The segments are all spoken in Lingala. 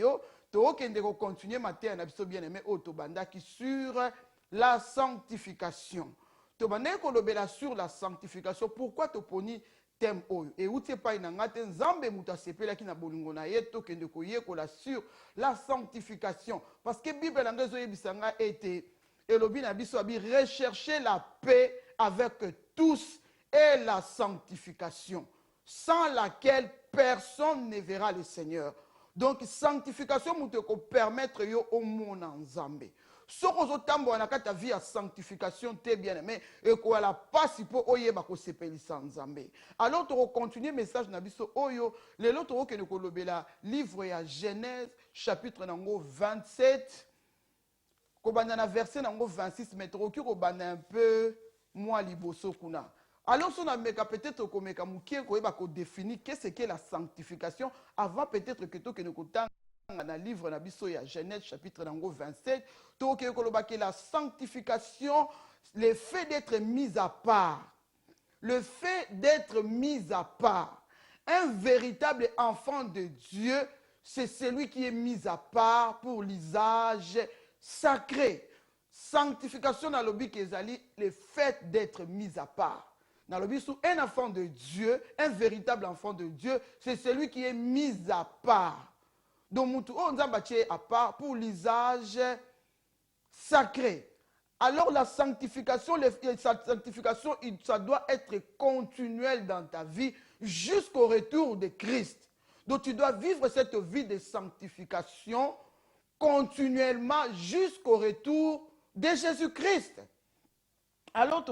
yo tokende ko continuer matin na biso bien aimé otobandaki sur la sanctification. Tobandaki kolobela sur la sanctification. Pourquoi toponi thème oyo et outie pa ina ngate nzambe muta sepela ki na bolingo na ye tokende ko yekola sur la sanctification parce que Bible na ngezo yebisanga ete elobi na biso abi rechercher la paix avec tous et la sanctification sans laquelle personne ne verra le Seigneur. Donc sanctification muto ko permettre yo au monde nzambe. Soko zotambo na kata vie à sanctification te bien aimé et ko la passe pour oyeba ko sepelisa nzambe. Alors to continuer message na biso oyo le loto ke ne ko lobela livre ya Genèse chapitre nango 27 ko banda na verset nango 26 mais to ko banda un peu moi liboso kuna. Alors si on a peut-être qu'on meka mukie ko yeba ko définir qu'est-ce que la sanctification avant peut-être que to ke ne ko dans le livre na biso ya Genèse chapitre 27 to ke kolobaki la sanctification, le fait d'être mis à part, le fait d'être mis à part. Un véritable enfant de Dieu, c'est celui qui est mis à part pour l'usage sacré. Sanctification dans l'obi kezali, le fait d'être mis à part. Dans le biso, un enfant de Dieu, un véritable enfant de Dieu, c'est celui qui est mis à part. Donc, on a à part pour l'usage sacré. Alors, la sanctification, ça doit être continuel dans ta vie jusqu'au retour de Christ. Donc, tu dois vivre cette vie de sanctification continuellement jusqu'au retour de Jésus-Christ. Alors, tu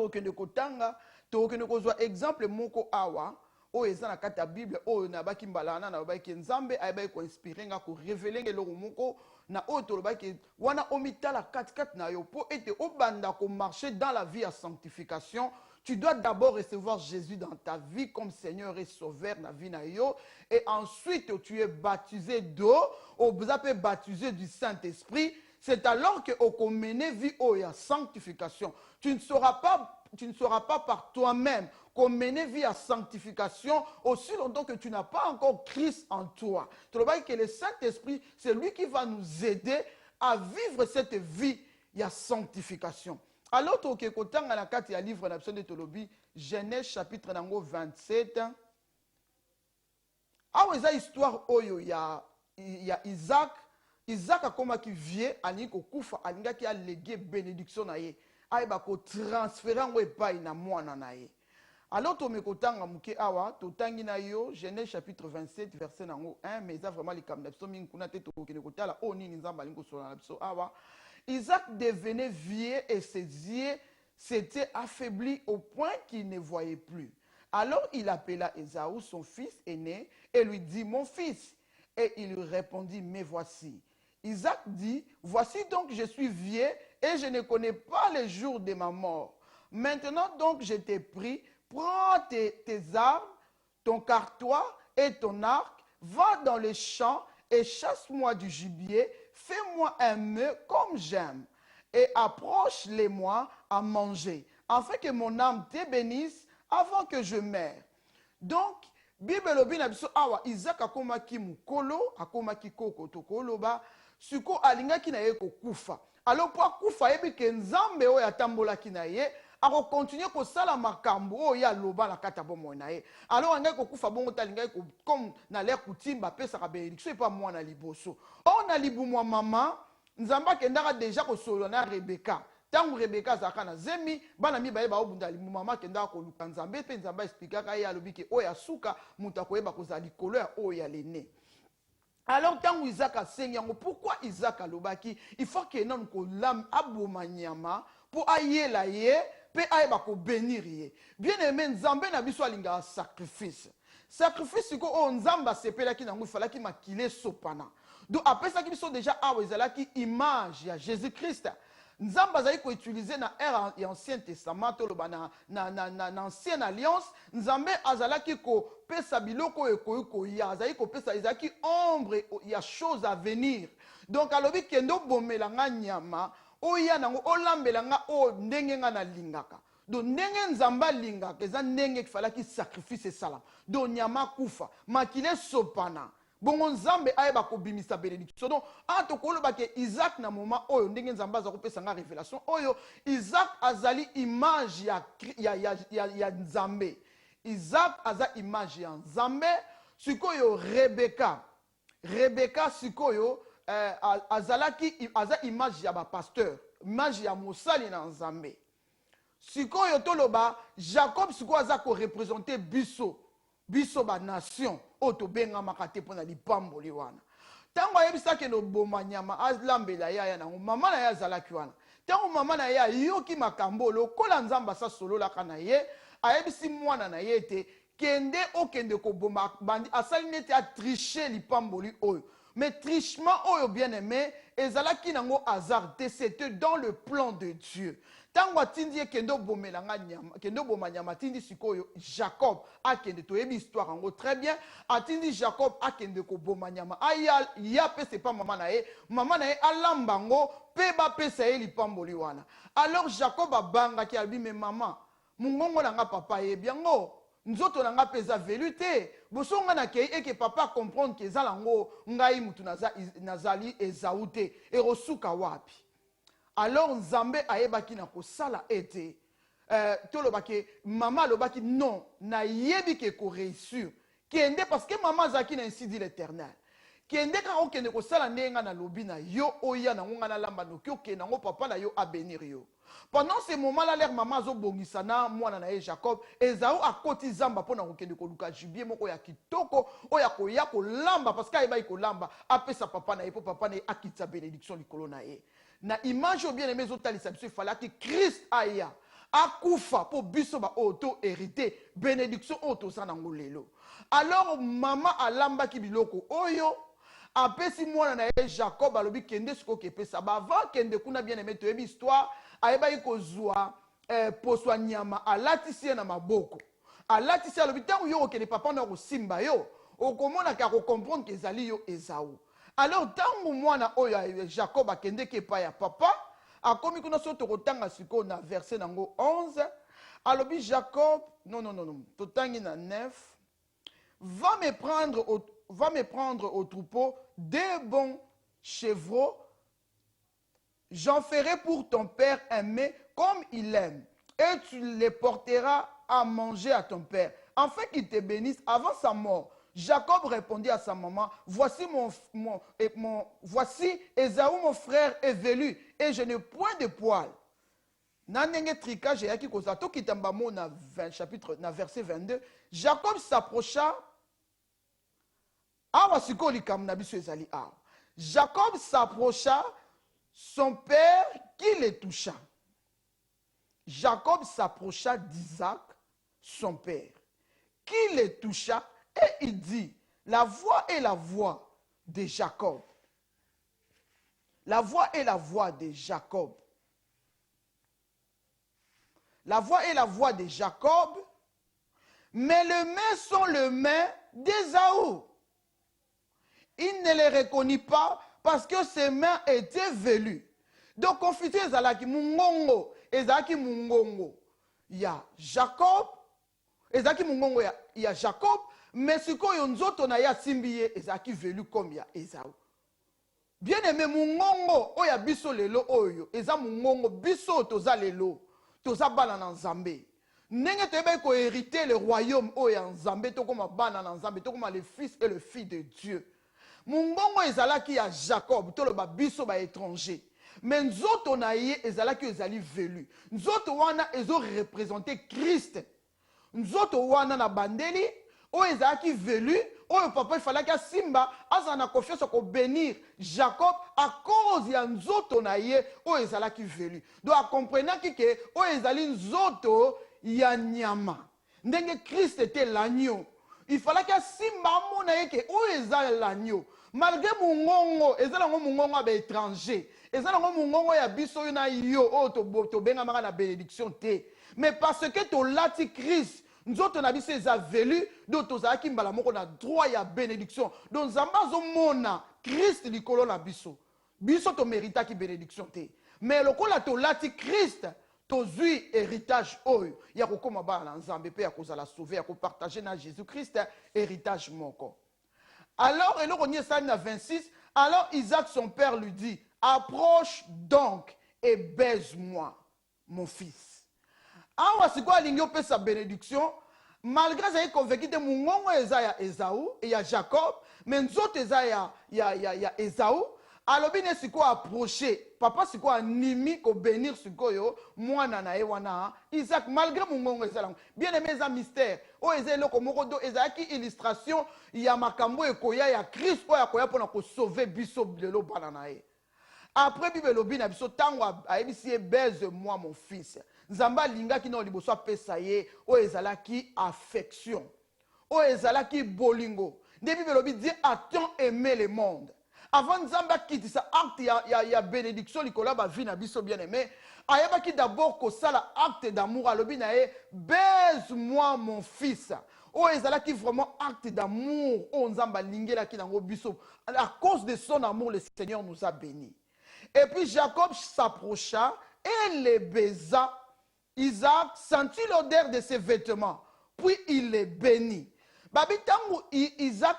as exemple moko awa. O eza na kata Bible o na baki mbalana na baki nzambe ayeba ko inspirer nga ko révéler ngelo moko na o to baki wana omitala 4 na yo po ete obanda ko marcher dans la vie à sanctification. Tu dois d'abord recevoir Jésus dans ta vie comme Seigneur et Sauveur na vie na yo et ensuite tu es baptisé d'eau ou vous avez baptisé du Saint-Esprit. C'est alors que au commencer vie o ya sanctification. Tu ne sauras pas par toi-même qu'on mène vie à sanctification aussi longtemps que tu n'as pas encore Christ en toi. Tu vois que le Saint-Esprit, c'est lui qui va nous aider à vivre cette vie à sanctification. Alors, tu as dans la carte du livre de Tolobi, Genèse chapitre 27. Ah, il y a une histoire où il y a Isaac. Isaac a comme qui vient, il a légué bénédiction. Il a transféré na mwana na ye. Alors to mekotanga muke awa to tangi na yo Genèse chapitre 27 verset nango 1 mais ça vraiment les kamnapso mingi kuna te to kene kotala oni nzamba lingo sola na biso awa. Isaac devenait vieux et ses yeux s'étaient affaiblis au point qu'il ne voyait plus. Alors il appela Ésaü son fils aîné et lui dit mon fils et il lui répondit mais voici. Isaac dit voici donc je suis vieux et je ne connais pas les jours de ma mort. Maintenant donc je t'ai pris. Prends tes armes, ton carquois et ton arc, va dans les champs et chasse-moi du gibier, fais-moi un mets comme j'aime, et approche-les-moi à manger, afin que mon âme te bénisse avant que je meure. Donc, Bible obina biso awa Isaac akomaki mukolo, akomaki koko tokoloba, suko alingaki na ye kokufa. Alors pour kufa yebi ke nzambe oyo atambolaki na ye, alors continuer ko sala makambo o ya loba la kata bomo na ye. Alors ngai ko kufa bongo talinga ko comme na l'air kutimba pesa ka bénédiction pas moi na liboso. On a libu moi maman, nzamba kendaka déjà ko solo na Rebecca. Tangu Rebecca zaka na zemi bana mi baye ba obunda libu mama kendaka ko luka nzambe pe nzamba expliquer ka ya lobiki o ya suka muta ko yeba ko zali couleur o ya lene. Alors, tant Isaac a saigné, pourquoi Isaac a lobaki? Il faut que nous ko l'âme abomanyama pour aïe la ye, pe aïe ba ko bénir ye. Bien aimé, nzambe na biso alinga sacrifice. Sacrifice ko o nzamba sepela ki nangu fala ki makile sopana. Donc après ça qui biso déjà awezala ki image ya Jésus-Christ. Nzamba zali ko utiliser na ère et ancien testament to loba na ancienne alliance nzambe azalaki ko pesa biloko ekoyiko ya azali ko pesa ezaki ombre ya chose à venir. Donc alobi kendo bomela nga nyama oya nango olambela nga o ndenge nga na lingaka. Donc ndenge nzamba lingaka eza ndenge kifala ki sacrifice salam. Donc nyama kufa makile sopana bongo nzambe ayeba kobimisa bénédiction. Donc anto koloba ke Isaac na moment oyo ndenge nzambe aza kopesa nga révélation oyo Isaac azali image ya nzambe. Isaac aza image ya nzambe. Sikoyo Rebecca sikoyo aza image ya ba pasteur, image ya mosali na nzambe. Sikoyo toloba Jacob sikoyo aza ko représenter biso ba nation oto benga makate pona lipamboli wana. Tango ayebisa ke no boma nyama alambela ya na mama na ya zalaki wana. Tango mama na ya yoki makambo lokola nzamba sa solola kana ye ayebisi mwana na ye te kende okende ko boma bandi asali nete a tricher lipamboli oyo. Mais trichement oyo bien aimé ezalaki nango hasard te, c'était dans le plan de Dieu. Tango atindi kendo bomelanga nyama kendo boma nyama tindi sikoyo Jacob akende toyebi histoire ngo très bien atindi Jacob akende ko boma nyama aya ya pe c'est pas maman na ye alamba ngo pe ba pesa ye lipamboli wana. Alors Jacob abanga ki albi mais maman mungongo nanga papa ye bien ngo nzoto nanga pesa velute bosonga na kei eke papa comprendre ke zalango ngai mutu nazali ezaute erosuka wapi. Alors nzambe ayebaki na kosala ete tolobaki mama lobaki non na yebi ke ko réussir kende parce que maman zaki na ainsi dit l'Éternel kende ka okende kosala ndenga na lobi na yo oya na ngonga na lamba no kyoke na ngo papa na yo a bénir yo. Pendant ce moment là leur maman zo bongisa na mwana na ye Jacob Esau akoti zamba pona kokende koluka jubie moko ya kitoko oya koya kolamba parce que ayeba ikolamba apesa papa na ye po papa na ye akitsa bénédiction likolo na ye. Na image bien aimé zotalisa biso fala que Christ aya akufa po biso ba auto hérité bénédiction auto sana ngolelo. Alors maman alamba ki biloko oyo apesi mwana na ye Jacob alobi kende siko kepesa ba avant kende kuna bien aimé to yebi histoire ayeba ikozwa poswa nyama alatisi na maboko alatisi alobi tango yo okende papa na kosimba yo okomona ka ko comprendre que ezali yo Esau. Alors tango mwana oyo Jacob akende kepa ya papa akomi kuna soto kotanga siko na verset nango 11 alobi Jacob non totangi na 9 va me prendre au troupeau des bons chevreaux. J'en ferai pour ton père aimé comme il aime, et tu les porteras à manger à ton père, afin qu'il te bénisse avant sa mort. Jacob répondit à sa maman, voici voici Ésaü mon frère est velu, et je n'ai point de poils. Nanenge tricage yaki kozato kitambamo na chapitre na verset 22. Jacob s'approcha. Jacob s'approcha. Son père qui les toucha. Jacob s'approcha d'Isaac, son père, qui les toucha, et il dit, la voix est la voix de Jacob. La voix est la voix de Jacob. La voix est la voix de Jacob, mais les mains sont les mains d'Ésaü. Il ne les reconnut pas parce que ses mains étaient velues. Donc, confusion ezalaki mungongo, ezalaki mungongo. Il y a Jacob, ezalaki mungongo il y a Jacob, mais ce qu'on nzoto na ya simbiye ezalaki velu comme ya Esau. Bien aimé mungongo oya biso lelo oyo, eza mungongo biso toza lelo, toza bana na Nzambe. Nenge tebe ko hériter le royaume oya Nzambe to koma bana na Nzambe, to koma le fils et le fils de Dieu. Mungongo ezalaki ya Jacob toloba biso ba étranger mais nzoto na ye ezalaki ezali velu nzoto wana ezo représenter Christ nzoto wana na bandeli o ezalaki velu oyo papa ifalaki asimba aza na confiance ko bénir Jacob à cause ya nzoto na ye o ezalaki velu donc a comprenaki ke o ezali nzoto ya nyama ndenge Christ était l'agneau. Il fallait que simba mona yeke o ezala l'agneau. Malgré mungongo, ezala ngo mungongo ba étranger. Ezala ngo mungongo ya biso na yo o to benga maka na bénédiction te. Mais parce que to lati Christ, nzoto na biso eza velu, do to zaki mbala moko na droit ya bénédiction. Donc zamba zo mona Christ likolo na biso. Biso to mérita ki bénédiction te. Mais lokola to lati Christ, tozui héritage oyo ya kokoma bana na Nzambe pe ya kozala sauver ya kopartager na Jésus-Christ héritage moko. Alors, et on est à 26, alors Isaac, son père, lui dit, approche donc et baise-moi, mon fils. Awa si quoi l'igno peut sa bénédiction, malgré ça, il est convaincu que mon nom est Esaü et il y a Jacob, mais nous autres, il y a Esaü. Alors, bien, si quoi approcher, papa, si quoi nimi, ko bénir, si quoi yo, moi, nana, et wana, Isaac, malgré mon nom, bien aimé, ça mystère. Oh, Esaü, le komoko, Esaü, qui illustration, il y a Makambo et Koya, il y a Christ, quoi, il y a pour sauver Bisso, de l'eau, bananae. Après, Bible lobi na biso tango ayebisi baise-moi mon fils. Nzamba linga ki no liboso apesa ye o ezalaki affection. O ezalaki bolingo. Ne Bible lobi dit a-t-on aimé le monde. Avant Nzamba kiti sa acte ya bénédiction likola ba vie na biso bien aimé. Ayebaki d'abord ko sala acte d'amour alobi na ye baise-moi mon fils. O ezalaki vraiment acte d'amour o Nzamba lingela ki nango biso. À cause de son amour le Seigneur nous a bénis. Et puis Jacob s'approcha et les baisa. Isaac sentit l'odeur de ses vêtements. Puis il les bénit. Babi tangu Isaac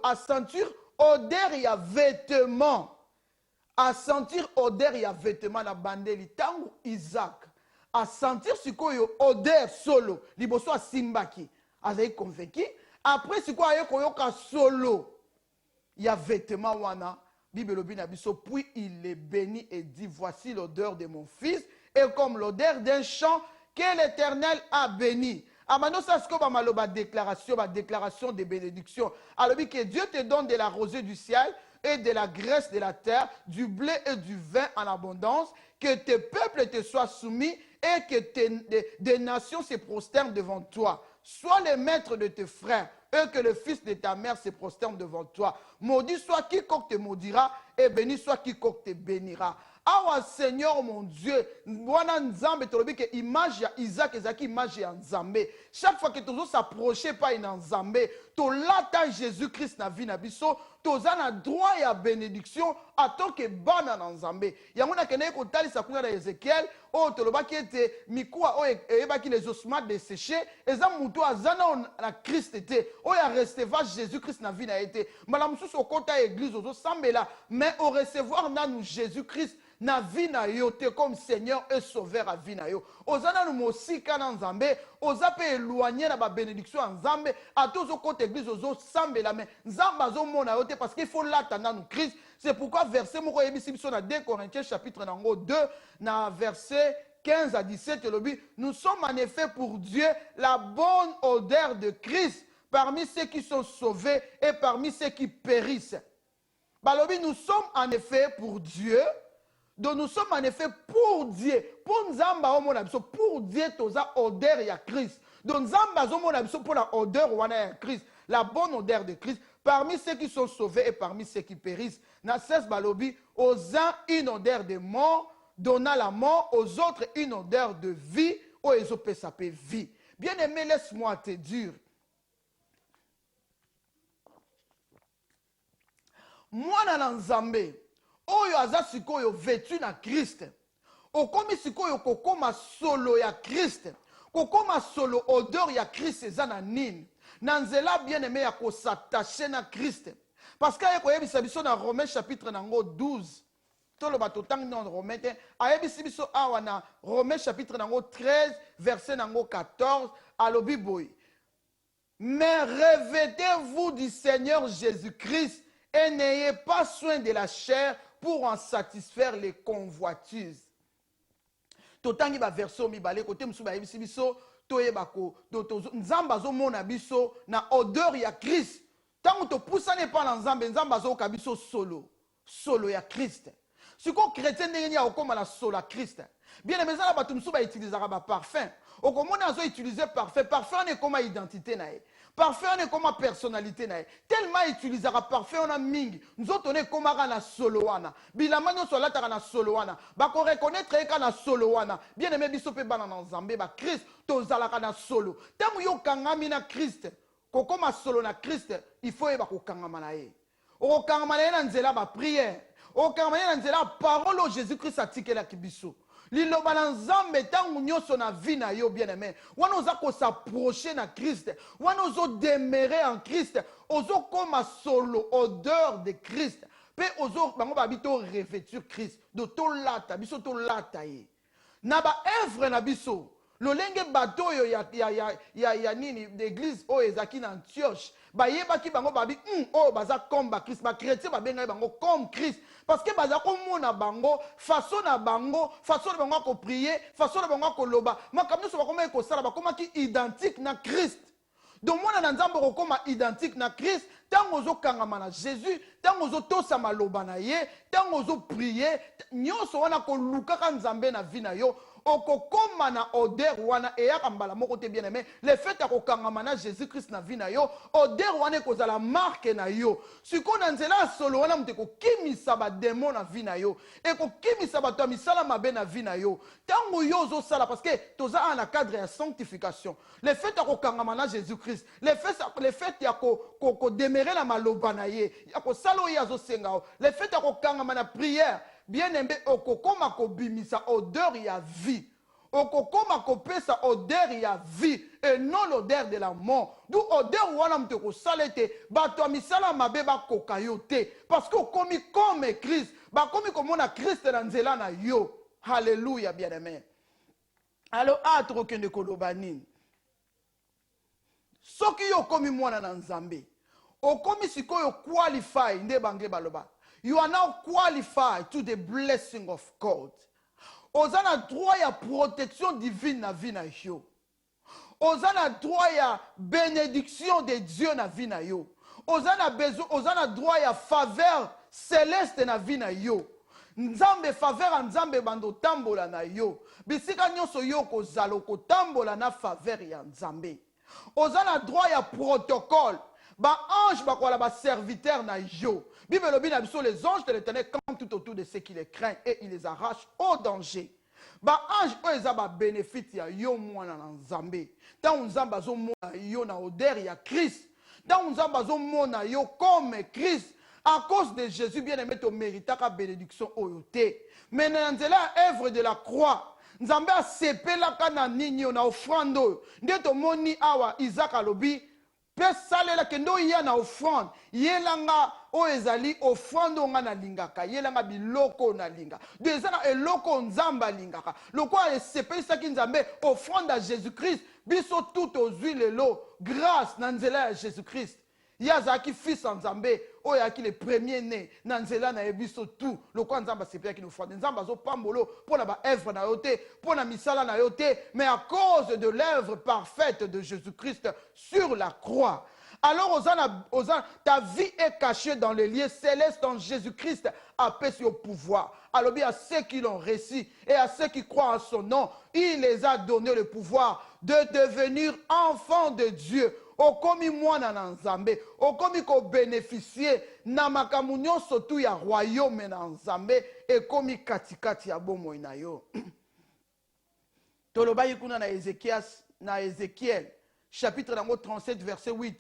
a sentir odeur et vêtements. A sentir odeur et vêtements na bandeli. Tangu Isaac a sentir odeur solo. Liboso a simbaki. Azaï convaincu. Après a koyoka solo. Il y a vêtements wana. Puis il les bénit et dit, voici l'odeur de mon fils, et comme l'odeur d'un champ que l'Éternel a béni. Amano sasko ba maloba déclaration de bénédiction. Alors que Dieu te donne de la rosée du ciel et de la graisse de la terre, du blé et du vin en abondance, que tes peuples te soient soumis et que des nations se prosternent devant toi. Sois le maître de tes frères, et que le fils de ta mère se prosterne devant toi. Maudit soit quiconque te maudira, et béni soit quiconque te bénira. Awa Seigneur mon Dieu, wana nzambe tolobi que image ya Isaac ezaki image ya nzambe. Chaque fois que tozo s'approcher pas ina nzambe, to lata Jésus-Christ na vie na biso, toza na droit ya bénédiction ato que bana na nzambe. Yango na kene ko talisa kuna na Ézéchiel, o tolobaki ete mikuwa o ebaki les ossements desséchés, eza mutu azana na Christ était. O ya recevoir Jésus-Christ na vie na été. Malamu suso kota église ozo sambela, mais au recevoir nanu Jésus-Christ na vie na yo te comme Seigneur et Sauveur à vie na yo. Ozana nous mosika na nzambe, oza pe éloigné na ba bénédiction en nzambe, à tous au côté église ozo sambe la main. Nzamba zo mona yo te parce qu'il faut l'attendre nous Christ. C'est pourquoi verset moko yebisi biso na 2 Corinthiens chapitre nango 2 na verset 15 à 17 lobi, nous sommes en effet pour Dieu la bonne odeur de Christ parmi ceux qui sont sauvés et parmi ceux qui périssent. Balobi, nous sommes en effet pour Dieu. Donc nous sommes en effet pour Dieu. Pour Nzamba pour Dieu toza odeur ya Christ. Donc Nzamba pour la odeur wana ya Christ, la bonne odeur de Christ parmi ceux qui sont sauvés et parmi ceux qui périssent. Na cesse balobi aux uns une odeur de mort, donna la mort, aux autres une odeur de vie, aux ezope sapé vie. Bien aimé, laisse-moi te dire. Moi na Nzambe oyo aza sikoyo vêtu na Christ. Okomi sikoyo kokoma solo ya Christ. Kokoma solo odeur ya Christ eza na nini. Na nzela bien aimé ya ko s'attacher na Christ. Parce que ayebisa biso na Romains chapitre nango 12. Tolo batotang na Romains te. Ayebisa biso awa na Romains chapitre nango 13 verset nango 14 alobi boy. Mais revêtez-vous du Seigneur Jésus-Christ et n'ayez pas soin de la chair pour en satisfaire les convoitises. Totangi ba verso mibale kote musu ba yebisi biso toyeba ko nzamba zo mona biso na odeur ya Christ. Tango to pusane pa na nzambe nzamba zo ka biso solo ya Christ. Siko chrétien ndenge ya okoma na solo ya Christ. Bien aimé ça ba tumsu ba utilisera ba parfum. Okomona zo utiliser parfum ne koma identité na ye. Parfait on est comme personnalité na. Tellement utilisera parfait on a ming. Nous autres on est comme na soloana. Bilama no solata na soloana. Ba ko reconnaître ka na soloana. Bien aimé biso pe bana na Nzambe ba Christ tozalaka na solo. Tamu yo kangami na Christ. Kokoma solo na Christ, il faut e ba ko kangama na ye. O kangama na nzela ba prière. O kangama na nzela parole Jésus Christ atikela kibiso. liloba na nzambe ntango nyonso na vie na yo bien-aimé wana oza s'approcher na Christ wana ozodemere en Christ ozokoma solo odeur de Christ mpe bango babi revêtir Christ do tolata biso tolata ye na baevre na biso lolenge bato oyo ya nini d'église oyo ezalaki na Antioche bayebaki bango babi oyo baza comme Christ bakretien babengaki bango comme Christ parce que baza komona bango façon na bango akoprier façon na bango akoloba makambo nyonso bakomaki kosala bakomaki identique na Christ donc mwana na nzambe okokoma identique na Christ ntango ozokangama na Jésus ntango ozotosa maloba na ye ntango ozoprier nyonso wana kolukaka nzambe na vie na yo okokoma na odeur wana eyaka mbala moko te bien aimé le fait akokangama na Jésus Christ na vie na yo odeur wana ekozala marque na yo sikoyo na nzela ya solo wana moto ekokimisa bademo na vie na yo ekokimisa bato ya misala mabe na vie na yo ntango yo ozosala parce que toza na cadre ya sanctification le fait akokangama na Jésus Christ le fait ya kodemere na maloba na ye ya kosala oyo azosenga o le fait akokangama na prière bien-aimé okokoma kobimisa odeur ya vie okokoma kopesa odeur ya vie et non l'odeur de la mort d'où odeur wana moto ekosala ete bato ya misala mabe bakoka yo te parce que okomi comme Christ bakomi komona Christ na nzela na yo halleluya bien-aimé alors tokokende koloba nini soki yo okomi mwana na nzambe okomi sikoyo qualify nde bange baloba you are now qualified to the blessing of God. Ozana droit ya protection divine na vie na yo. Ozana droit ya bénédiction de Dieu na vie na yo. Ozana droit ya faveur céleste na vie na yo. Nzambe faveur nzambe bando tambola na yo. Bisika nyonso yo kozala kotambola na faveur ya nzambe. Ozana droit ya protocole. Ba ange bakola ba serviteur na yo. Bible lobi na biso les anges de l'Éternel campent tout autour de ceux qui les craignent et ils les arrachent au danger. Ba ange oyo eza ba bénéfice ya yo mwana na nzambe. Tant nzambe azomona yo na odeur ya Christ. Tant nzambe azomona yo comme Christ. À cause de Jésus bien-aimé to méritaka bénédiction oyo te. Mais na nzela œuvre de la croix. Nzambe asepelaka na nini na offrande oyo. Nde tomoni awa Isaac alobi pe salela kendo ya na offrande yelanga o ezali offrande nga na lingaka yelanga biloko na linga dezana eloko nzamba lingaka loko esepelisa ki nzambe offrande à Jésus-Christ biso tout aux huiles l'eau grâce na nzela ya Jésus-Christ yazaki fils nzambe o yaki le premier né na nzela na biso tout loko nzamba sepelaki na offrande nzamba zo pambolo pona ba œuvre na yote pona misala na yote mais à cause de l'œuvre parfaite de Jésus-Christ sur la croix. Alors, ta vie est cachée dans les lieux célestes en Jésus-Christ, apaisé au pouvoir. Alors, bien à ceux qui l'ont reçu et à ceux qui croient en son nom, il les a donné le pouvoir de devenir enfants de Dieu. Okomi mwana na nzambe, okomi ko bénéficier na makamu nyonso tu ya royaume na nzambe, ekomi katikati ya bomoi na yo. Tolobayi kuna na Ézéchiel, chapitre 37, verset 8.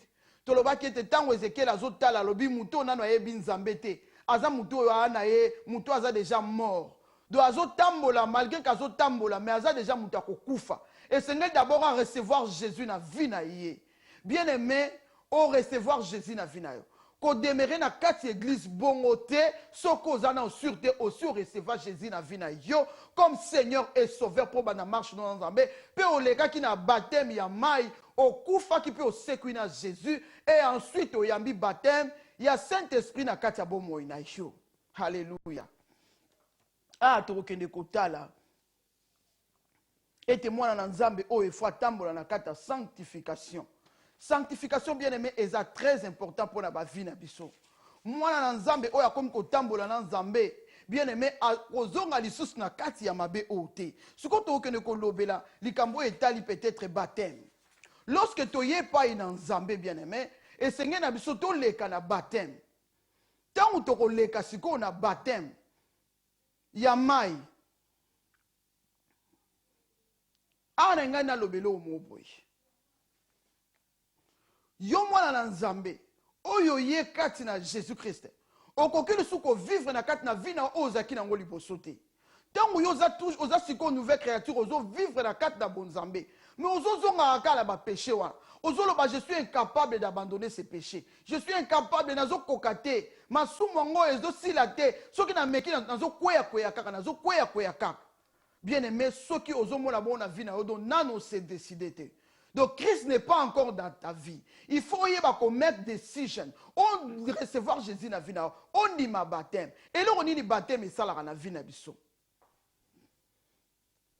Tolobaki ete tango Ézéchiel azotala lobi muto nano ayebi nzambe te aza muto oyo ana ye muto aza déjà mort do azotambola malgré qu'azotambola mais aza déjà muto akokufa esengeli d'abord à recevoir Jésus na vie na ye bien aimé au recevoir Jésus na vie na yo ko demeurer na kati église bongo te soko ozana sûreté aussi recevoir Jésus na vie na yo comme Seigneur et Sauveur pour bana marche dans nzambe pe oleka ki na baptême ya mai okufa ki pe osekwi na Jésus et ensuite oyambi baptême ya Saint-Esprit na kati ya bomoi na yo. Alléluia. Tokende kotala ete mwana na nzambe oyo efo atambola na kati ya sanctification. Sanctification bien aimé est très important pour la vie na biso. Mwana na nzambe oyo akomi kotambola na nzambe bien aimé kozonga lisusu na kati ya mabe oyo te. Siko tokende kolobela likambo etali peut-être baptême. Lorsque tu n'es pas dans Nzambe bien-aimé, et Seigneur na biso to leka na baptême. Tant to ko leka siko na baptême. Ya mai. Ana ngai na lobelo mo boy. Yo mwana na Nzambe, oyo ye kati na Jésus-Christ. Okoki lusuko vivre na kati na vie na ozaki na ngoli bosote. Tant que vous avez une nouvelle créature, vous allez vivre la carte de Bonzambe. Mais vous avez un péché. Je suis incapable d'abandonner ces péchés. Je suis incapable de kokate. Ma soumongo est aussi la tête. Ceux qui n'ont pas bien aimé, ceux qui ont la bonne vie, non, c'est décidé. Donc Christ n'est pas encore dans ta vie. Il faut y mettre des décisions. On recevoir Jésus dans la vie. On dit ma baptême. Et là on dit baptême et ça dans la vie na biso.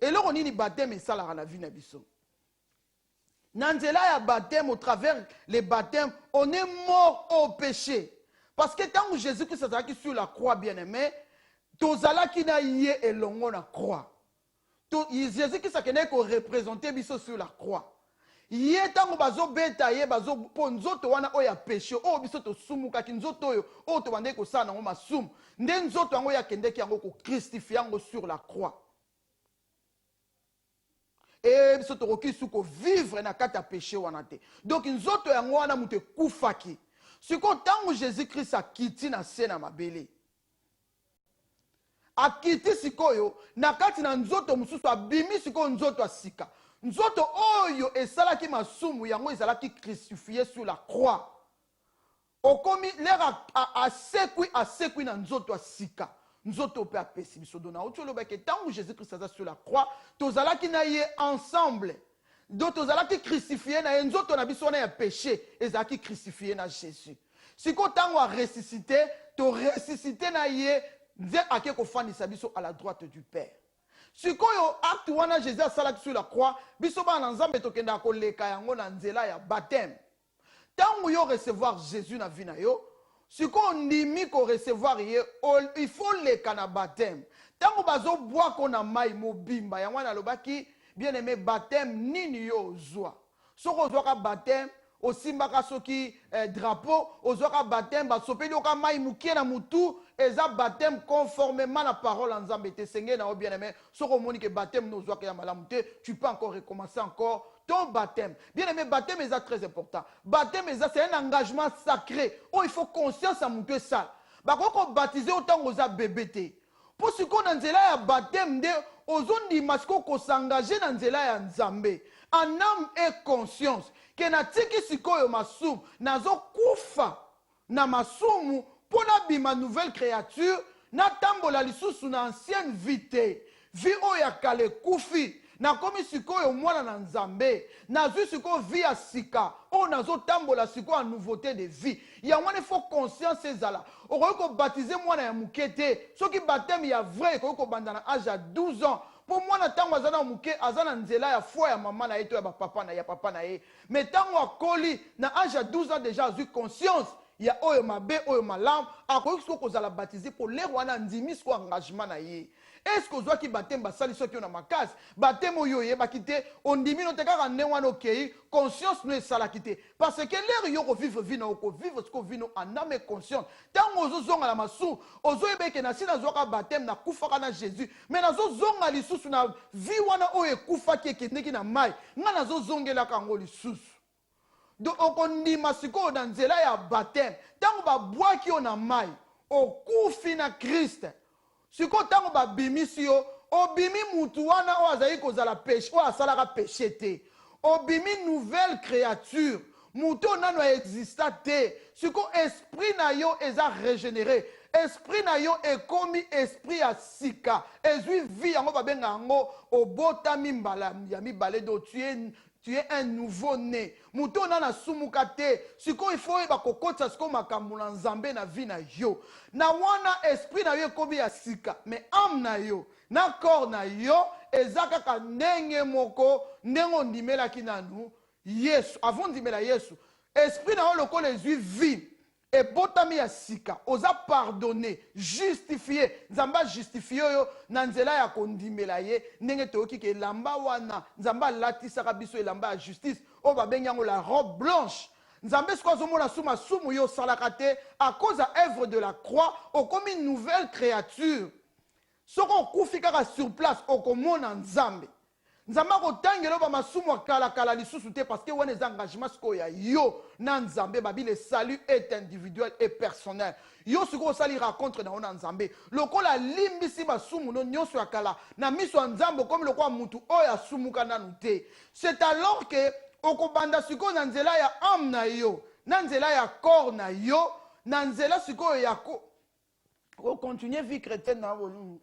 Et là on dit baptême et ça dans la vie na biso. Nanzela ya baptême, au travers les baptêmes, on est mort au péché. Parce que tant que Jésus-Christ est sur la croix, bien aimé, tozala ki na yé et longo na croix. Jésus-Christ est représenté biso sur la croix. Yé tango bazo beta yé bazo ponzoto wana oya péché o biso to sumuka kinzoto yo o to bande ko sana ngo masum nde nzoto yango ya kende ki yango ko christifier yango sur la croix. Et biso to roki suko vivre na kata péché wana te. Donc nzoto yango wana mute kufaki. Siko tango Jésus-Christ a kiti na sena mabele. A kiti sikoyo na kati na nzoto mususu abimi siko nzoto asika. Nzoto oyo esalaki masumu yango ezalaki crucifié sur la croix. Okomi lera asekwi na nzoto asika. Nzoto pe apesi biso dona otolo ba ke tango Jésus-Christ aza sur la croix, tozalaki na ye ensemble. Donc tozalaki crucifié na ye nzoto na biso na ya péché ezalaki crucifié na Jésus. Siko tango a ressuscité, to ressuscité na ye nze ake kofandisa biso à la droite du Père. Sikoyo acte wana Jésus a salaki sur la croix, biso ba na nzambe tokenda ko leka yango na nzela ya baptême. Tango yo recevoir Jésus na vie na yo, siko ndimi ko recevoir ye, il faut leka na baptême. Tango bazo boire ko na mai mobimba yango na lobaki bien aimé baptême nini yo zwa. Soko zwa ka baptême osimbaka soki drapeau ozwaka baptême basopeli oka mai mukie na mutu eza baptême conformément à la parole en Nzambe te sengé na bien aimé soko moni que baptême no zwaka ya malamu te tu peux encore recommencer encore ton baptême. Bien aimé baptême est très important. Baptême c'est un engagement sacré. Oh il faut conscience à mutu ça. Bakoko baptiser autant oza bébé te. Pour ce qu'on a nzela ya baptême de ozondi masko ko s'engager dans nzela ya Nzambe en âme et conscience. Que na tiki sikoyo masumu nazo kufa na masumu pona bima nouvelle créature na tambola lisusu na ancienne vie vie oya kale kufi na komi sikoyo mwana na Nzambe nazu sikoyo vie ya sika o nazo tambola sikoyo en nouveauté de vie ya wana faut conscience ezala okoki ko baptiser mwana ya mukete soki baptême ya vrai okoki ko banda na âge à 12 ans. Pour moi, tango azana muke azana nzela ya foi ya maman na eto ya papa na ya papa na ye. Mais tango akoli na âge à 12 ans déjà eu conscience ya oyo mabe oyo malam akoki ko kozala baptiser pour les wana ndimi ko engagement na ye. Est-ce que ozwaki baptême basali soki na makasi baptême oyo yebaki te ondimi no te kaka nde wana okei conscience no esalaki te parce que l'air yo ko vivre vie na ko vivre ce ko vino en âme et conscience tango ozozonga la masu ozoyebeke na sina zwaka baptême na kufaka na Jésus mais nazozonga lisusu na vie wana oyo ekufaki ekendeki na mai nga nazozongela kango lisusu. Donc okondima sikoyo na nzela ya baptême tango babwaki yo na mai okufi na Christ. Siko tango ba bimisi yo, obimi mutu wana o azali kozala péché, o asalaka péché te. Obimi nouvelle créature, mutu nano exista te. Siko esprit na yo eza régénéré. Esprit na yo ekomi esprit ya sika. Ezui vie yango babenga yango obotami mbala ya mibale do tu es un nouveau-né. Muto na sumuka te. Siko il faut ba kokotsa siko makambo na Nzambe na vie na yo. Na wana esprit na yo kobi ya sika, mais âme na yo, na corps na yo ezaka ka ndenge moko ndengo ndimela kinanu Yesu. Avant ndimela Yesu, esprit na yo lokola ezui vie. Et botami ya sika, oza pardonné, justifié. Nzamba justifié yo na nzela ya kondimela ye, ndenge toyoki ke lamba wana, nzamba latisa biso elamba ya justice, o babengi yango la robe blanche. Nzambe siko azomona suma sumu yo salaka te à cause de l'œuvre de la croix, o comme une nouvelle créature. Soko okufi kaka sur place okomona Nzambe. nzambe akotangela ba masumu akala lisusu te parce que wana eza engagement sikoyo ya yo na nzambe babi le salut est individuel et personnel. Yo sikoyo osali rencontre na yo na nzambe lokola alimbisi basumu no nyonso ya kala na miso ya nzambe comme lokola mutu oyo asumuka nanu te. C'est alors que okobanda sikoyo na nzela ya âme na yo na nzela ya corps na yo na nzela sikoyo ya continuer vie chrétienne na volume.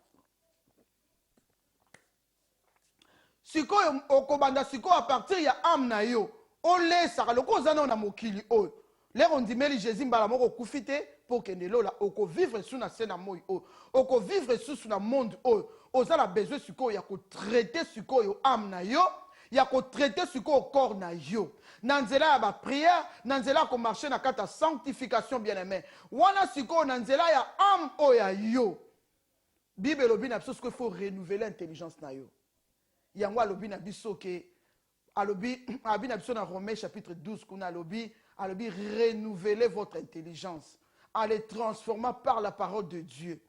Sikoyo okobanda sikoyo à partir ya âme na yo olesaka loko ozana na mokili oyo lero ondimeli Jésus mbala moko okufite pour kende lola oko vivre sous na sena moi oyo oko vivre sous na monde oyo ozala besoin sikoyo ya ko traiter sikoyo âme na yo ya ko traiter sikoyo corps na yo na nzela ya ba prière na nzela ko marcher na kata sanctification bien-aimé wana sikoyo na nzela ya âme oyo ya yo Bible lobi na biso sikoyo faut renouveler intelligence na yo. Yango alobi na biso ke alobi na biso na Romains chapitre 12 kuna alobi renouveler votre intelligence en les transformant par la parole de Dieu.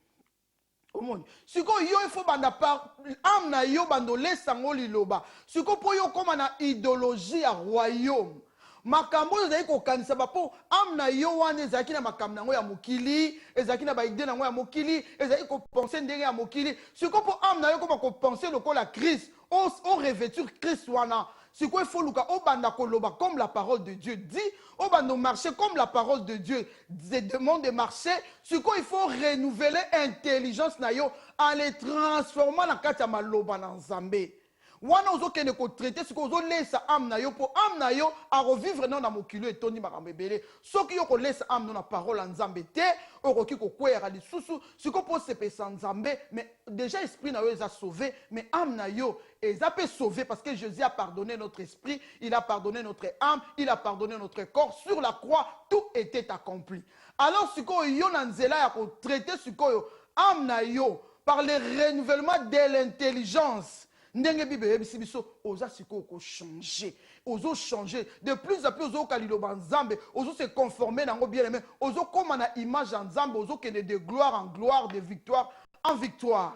Omoni siko yo il faut banda par âme na yo bando lesango liloba siko po yo koma na idéologie ya royaume makambo ezali kokanisa bapo âme na yo wana ezalaki na makambo nango ya mokili ezalaki na baide nango ya mokili ezali kopense ndenge ya mokili siko po âme na yo koma kopense lokola Christ au revêtir Christ wana siko il faut luka obanda koloba comme la parole de Dieu dit obanda marcher comme la parole de Dieu demande de marcher siko il faut renouveler intelligence na yo en les transformant na kati ya maloba na Nzambe. Wana ozo kene ko traiter siko ozo lesa âme na yo po âme na yo a revivre non na mokilo etoni makambo ebele soki yo ko lesa âme non na parole ya Nzambe te okoki ko kwera lisusu siko po sepesa Nzambe mais déjà esprit na yo eza sauvé mais âme na yo eza pe sauvé parce que Jésus a pardonné notre esprit, il a pardonné notre âme, il a pardonné notre corps sur la croix, tout était accompli. Alors siko yo na nzela ya ko traiter siko yo âme na yo par le renouvellement de l'intelligence. Ndenge Bible yebisi biso oza siko ko changer ozo changer de plus en plus ozo kalilo banzambe ozo se conformer nango bien aimé ozo koma na image en nzambe ozo kende de gloire en gloire de victoire en victoire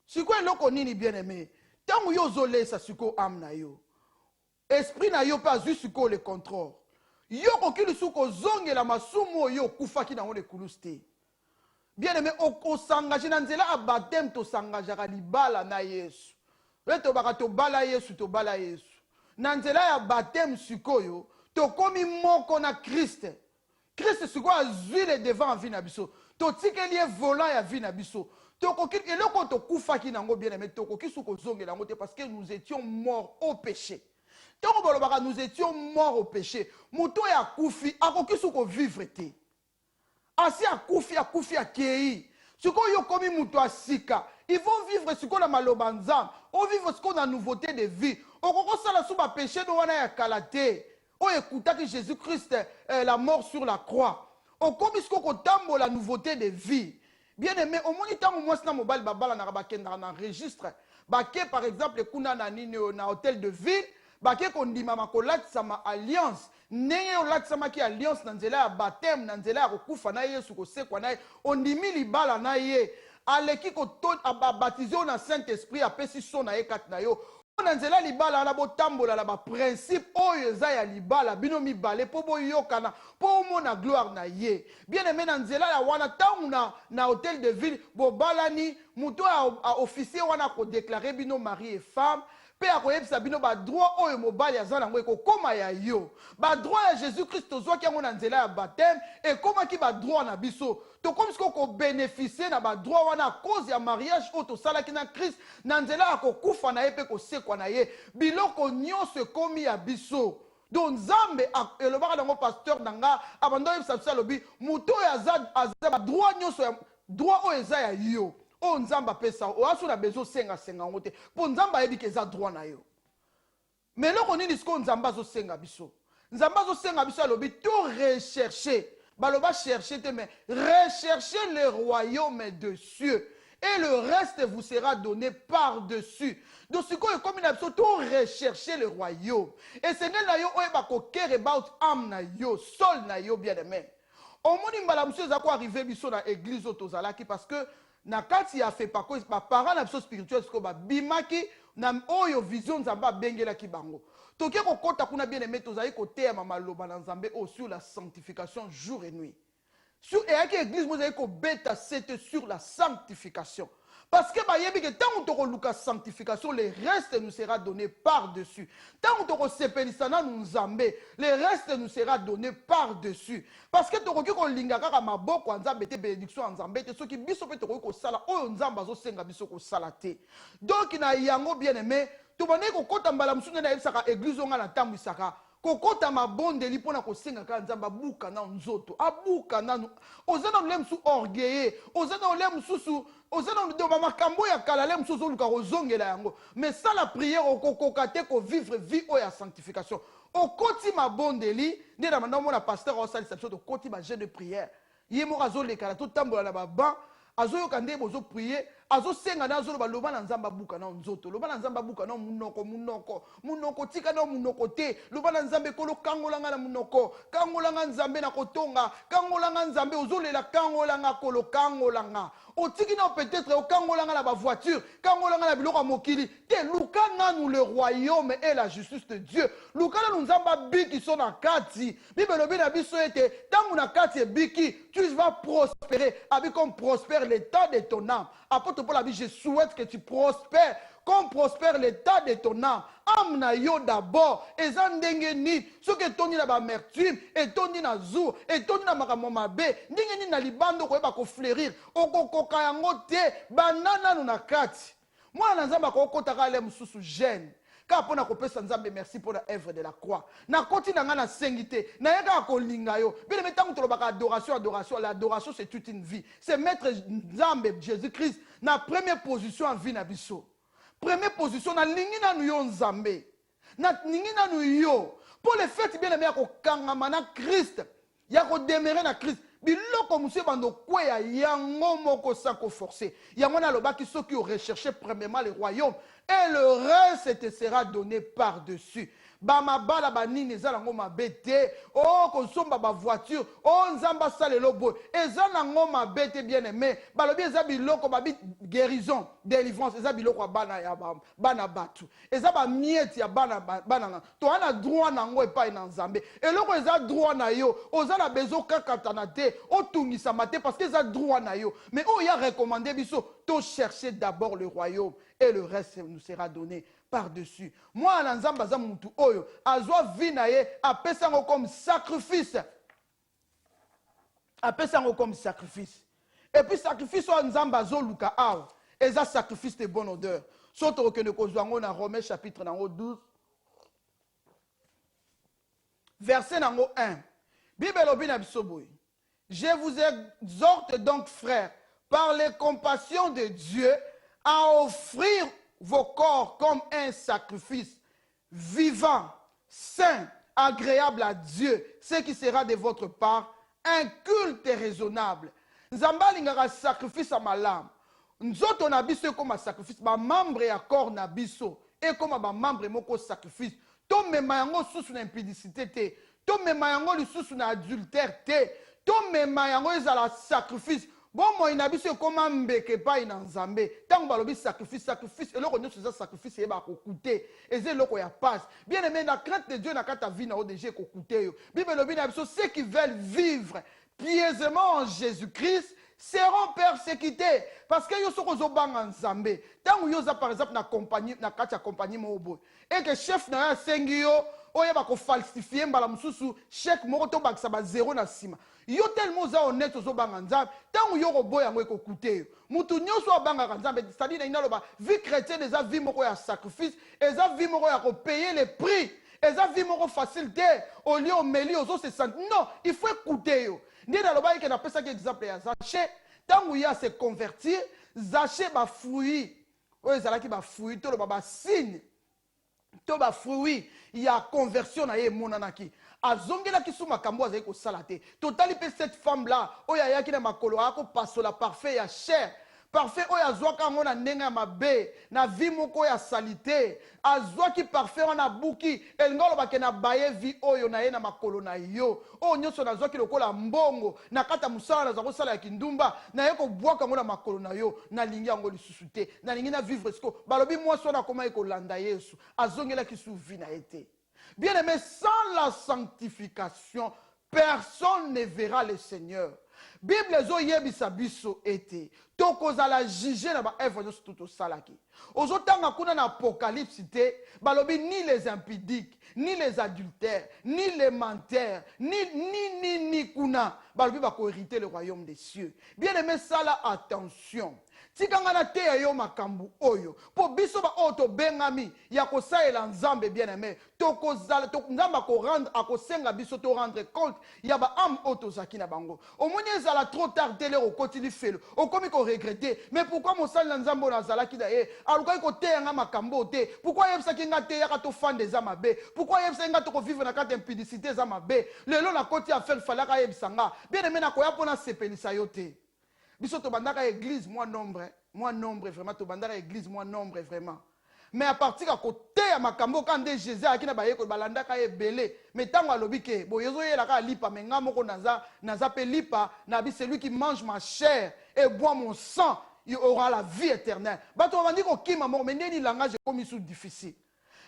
siko eloko nini bien aimé tango yo ozo lesa siko âme na yo esprit na yo pas juste siko le contrôle yo kokili suko zongela masumu yo kufaki nango le kuluste. Bien aimé, on s'engage dans nzela baptême to s'engagera libala na Yesu. Reto baka to bala Yesu to bala Yesu. Na nzela ya baptême sikoyo to komi moko na Christ. Christ sikoyo azui le devant vie na biso. To tikeli volant ya vie na biso. To kokili eloko to kufaki nango bien aimé to koki suko zongela ngote parce que nous étions morts au péché. Tango bolobaka nous étions morts au péché. Muto ya kufi akoki suko vivre te. Asi akufi akei siko yo komi mutu asika ils vont vivre siko na maloba nzambe o vivre siko na nouveauté de vie okoko sala suba péché no wana ya kalate o ekutaki Jésus Christ la mort sur la croix okomi siko kotambo la nouveauté de vie bien aimé omoni tango mwasi na mobali babala na bakenda na registre bake par exemple kuna na nini na hôtel de ville bake kondima makolatisa ma alliance ndenge olatisama alliance na nzela ya baptême na nzela ya kokufa na Yesu kosekwa na ye ondimi libala na ye aleki baptiser na Saint-Esprit apesi so na ye kati na yo na nzela libala na botambola na baprincipe oyo eza ya libala bino mibale po boyokana po omona gloire na ye bien aimé na nzela ya wana tangu na hôtel de ville bobalani muto a officier wana kodéclarer bino mari et femme pe akoyebisa bino badroit oyo mobali aza nango ekokoma ya yo badroit ya Jésus Christ tozwaki yango na nzela ya baptême ekomaki badroit na biso tokomi siko kobénéficie na badroit wana a cause ya mariage oyo tosalaki na Christ na nzela ya kokufa na ye mpe kosekwa na ye biloko nyonso ekomi ya biso donc Nzambe elobaka nango pasteur na nga abanda oyebisa biso alobi moto oyo aza badroit nyonso ya droit oyo eza ya yo o nzamba pesa o aso na bezo senga ngote po nzamba ayebi ke eza droit na yo mais loko nini siko nzamba zo senga biso alobi to rechercher baloba chercher te mais rechercher le royaume de cieux et le reste vous sera donné par-dessus. Donc siko comme na biso to rechercher le royaume et c'est na yo oyeba ko care about am na yo sol na yo bien aimé omoni mbala monsieur za ko arriver biso na église otozalaki parce que na kati ya fait pas quoi ba parents na biso spirituel ko ba bimaki na oyo vision nzamba bengela ki bango toke ko kota kuna bien aimé tozali ko tema maloba na nzambe au sur la sanctification jour et nuit sur et avec l'église vous avez ko beta c'est sur la sanctification parce que tant que tu as sanctification, le reste nous sera donné par-dessus. Tant que tu as sépelisana nous zambé, le reste nous sera donné par-dessus. Parce que tu as lingaka kama boko nzambe te bénédiction nzambe te soki biso pe to ko sala oyo nzamba zo senga biso ko sala te. Donc na yango bien aimé, to bane ko kota mbala musuna na ebisaka église nga na tambu isaka. Kokota mabondeli pona kosenga ka nzamba buka na nzoto abuka na ozana lemsu orgueilleux ozana lemsusu ozana ndo makambo ya kala lemsu luka kozongela yango mais ça la prière okokoka te ko vivre vie o ya sanctification okoti mabondeli nde na manda na pasteur o salisa biso to koti ba jeûne de prière yemo azoleka to tambola na baba azoyoka nde bozo prier azosenga na azoloba loba na nzamba buka na nzoto loba na nzamba buka na munoko tika na munoko te loba na nzambe kolo kangolanga na munoko kangolanga nzambe na kotonga kangolanga nzambe ozolela kangolanga kolo kangolanga otiki na peut-être okangolanga na ba voiture kangolanga na biloko mokili te lukanga nous le royaume et la justice de Dieu lukana nous nzamba biki so na kati bible lobi na biso ete tangu na kati biki tu vas prospérer avec comme prospère l'état de ton âme. Apôtre Paul a dit, je souhaite que tu prospères, comme prospère l'état de ton âme. Âme na yo d'abord, et zandenge ni, ce que toni na ba amertume, et toni na zou, et toni na makambo mabe, ndenge ni na libando ko yeba ko fleurir, okokoka yango te, banana no na kati. Moi na nzamba ko kotaka le mususu jeune. Car pour na kopesa nzambe merci pour la œuvre de la croix. Na koti na nga na sengité, na yaka ko linga yo. Bien mais tant que tolobaka adoration, l'adoration c'est toute une vie. C'est mettre nzambe Jésus-Christ na première position en vie na biso. Première position na lingi na nu yo nzambe. Na lingi na nu yo. Pour le fait bien aimé ko kangama na Christ. Ya ko demeurer na Christ. Biloko monsieur bando kweya yango moko sans ko forcer. Yango na lobaki ceux qui ont recherché premièrement le royaume et le reste te sera donné par-dessus. Bamabala banini ezalango mabete oh kosomba ba voiture oh nzamba salelo boy ezanango mabete bien aimé balobi eza biloko babi guérison délivrance eza biloko bana ya bana batu eza ba mieti ya bana to ana droit nango epai na nzambe eloko eza droit na yo ozana bezo kakatana te otungisa mate parce que eza droit na yo mais oh ya recommandé biso to chercher d'abord le royaume et le reste nous sera donné par-dessus. Moi, Nzamba za mutu oyo, azwa vinaye, apesango comme sacrifice. Apesango comme sacrifice. Et puis sacrifice o Nzamba zo luka aw, eza sacrifice de bonne odeur. Soto ke ne kozwango na Romains chapitre nango 12. Verset nango 1. Bible obi na biso boy. Je vous exhorte donc frères, par les compassions de Dieu, à offrir vos corps comme un sacrifice vivant, saint, agréable à Dieu, ce qui sera de votre part un culte raisonnable. Nzamba lingaka sacrifice à malam. Nzoto na biso comme un sacrifice, ba membre ya corps na biso et comme ba membre moko sacrifice. To mema yango susu na impudicité te, to mema yango lisusu na adultère te, to mema yango ezala sacrifice. Bon, moi, il a dit comment mbeke pa ina nzambe. Tant que sacrifice, et l'autre nous faisons sacrifice, et va coûter. Et c'est l'autre qui a passe. Bien aimé, la crainte de Dieu n'a qu'à ta vie n'a déjà coûté. Bible le bien ceux qui veulent vivre pieusement en Jésus-Christ seront persécutés parce que yo soko zo banga nzambe. Tant yo za par exemple na compagnie na kati compagnie mobo. Et que chef na sengi yo oye ba ko falsifier mbala mususu chèque moko to bakisa ba zéro na sima. Yo tellement za honnête zo banga nzambe tant yo robo yango ekokute mutu nyoso banga nzambe c'est-à-dire ina loba vie chrétienne eza vie moko ya sacrifice eza vie moko ya ko payer les prix eza vie moko facilité au lieu au meli ozo se sentir non il faut écouter yo ndi na loba yeke na pesa ke exemple ya Zaché tant ya se convertir Zaché ba fruit oyo ezalaki ba fruit to loba ba signe to ba fruit ya conversion na ye monanaki azongela ki suma kambo azali ko salate totali pe cette femme là oya yaki na makolo ako pasola parfait ya chair Parfait oyo azwaka yango na ndenge ya mabe, na vie moko ya salite. Azwaki parfait wana buki, elinga olobake na baye vie oyo na ye na makolo na yo. Oyo nyonso nazwaki lokola mbongo, na kata musala na zako sala ya kindumba, na ye ko bwaka yango na makolo na yo, na lingi yango lisusu te. Na lingi na vivre siko, balobi mwasi wana koma ye kolanda Yesu, azongelaki su vie na ye te. Bien aimé, sans la sanctification, personne ne verra le Seigneur. Bible zo yebisa biso ete tokozala juger na ba œuvre nyonso tout osalaki. Ozotanga kuna na Apocalypse te, balobi ni les impudiques, ni les adultères, ni les menteurs, ni kuna, balobi bako hériter le royaume des cieux. Bien aimé, ça là, attention. Tikanga na te yo makambu oyo po biso ba oto bengami ya kosaela nzambe bien aimé tokozala nzamba ko rendre akosenga biso to rendre compte ya ba am oto zaki na bango omoni ezala trop tard tele o kotili felo o komi ko regretter mais pourquoi mosali na nzambe na zalaki da ye aluka ko te nga makambo te pourquoi yebisa kinga te ya ka to fande za mabe pourquoi yebisa nga to ko vivre na kata impudicité za mabe lelo na koti a faire falaka yebisa nga bien aimé na ko ya pona sepelisa yo te. Biso to bandaka église moins nombre vraiment to bandaka église moins nombre vraiment mais à partir à côté à makambo quand de Jésus a kina baye ko balandaka ebele mais tango alobi ke boyezo yela ka lipa menga moko naza pe lipa na bi celui qui mange ma chair et boit mon sang il aura la vie éternelle bato bandi ko kima moko mais ndeni langage comme sous difficile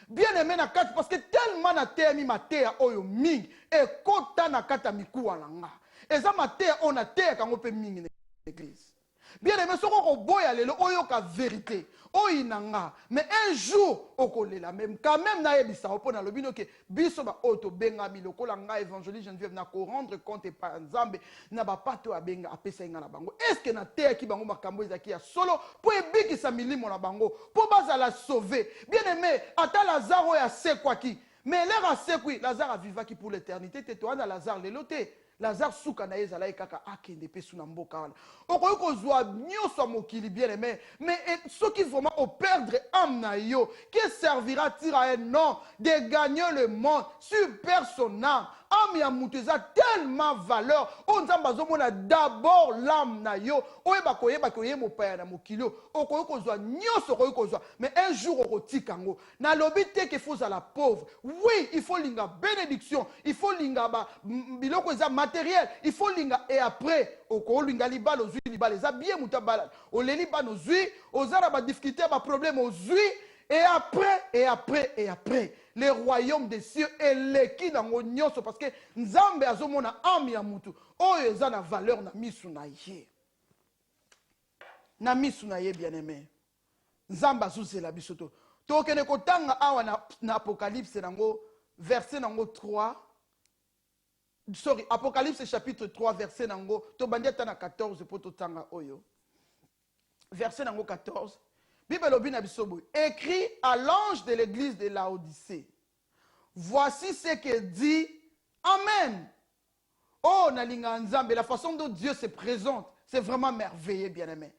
bien aimé na kati parce que tellement na temi matea oyo mingi et kota na kata mikuwa langa eza matea on a te kango pe mingi l'église. Bien aimé, ce qu'on boya lelo oyoka vérité. Oyinanga, mais un jour okolela même quand même na yebisa opona lobino ke biso ba auto benga biloko la nga évangéliste Geneviève na ko rendre compte par nzambe na ba pato abenga apesa nga na bango. Est-ce que na te ki bango makambo ezaki ya solo po ebikisa milimo na bango po baza la sauver. Bien aimé, ata Lazare ya sekwaki, mais l'air a sekwi, Lazare a vivaki pour l'éternité, te toana Lazare lelote. Lazare souka na yezala ekaka akende pe suna mboka wana okoyo kozwa nyoso mokili bien aimé mais ceux qui vraiment au perdre âme na yo qui servira-t-il à un homme de gagner le monde sur son âme âme ya mutu eza tellement valeur oyo nzambe azomona d'abord l'âme na yo oyeba koyeba mopaya na mokili okoyo kozwa nyonso okoyo kozwa mais un jour okotika yango nalobi te ke faut la pauvre oui il faut linga bénédiction il faut linga biloko eza matériel il faut linga et après okolinga libala ozwi libala eza bien mutu abala oleli bana ozwi ozala ba difficulté ba problème ozwi et après, le royaume des cieux est l'équi dans mon nyonso parce que Nzambe azomona âme ya mutu oyo eza na valeur na misu na ye. Na misu na ye bien aimé. Nzambe azuzela biso to. Tokene kotanga awa na Apocalypse nango verset nango 3. Sorry, Apocalypse chapitre 3 verset nango to bandiata na 14 poto tanga oyo. Verset nango 14. Écrit à l'ange de l'église de Laodicée. Voici ce que dit Amen. Oh, Nalinga Nzambe, la façon dont Dieu se présente, c'est vraiment merveilleux, bien aimé.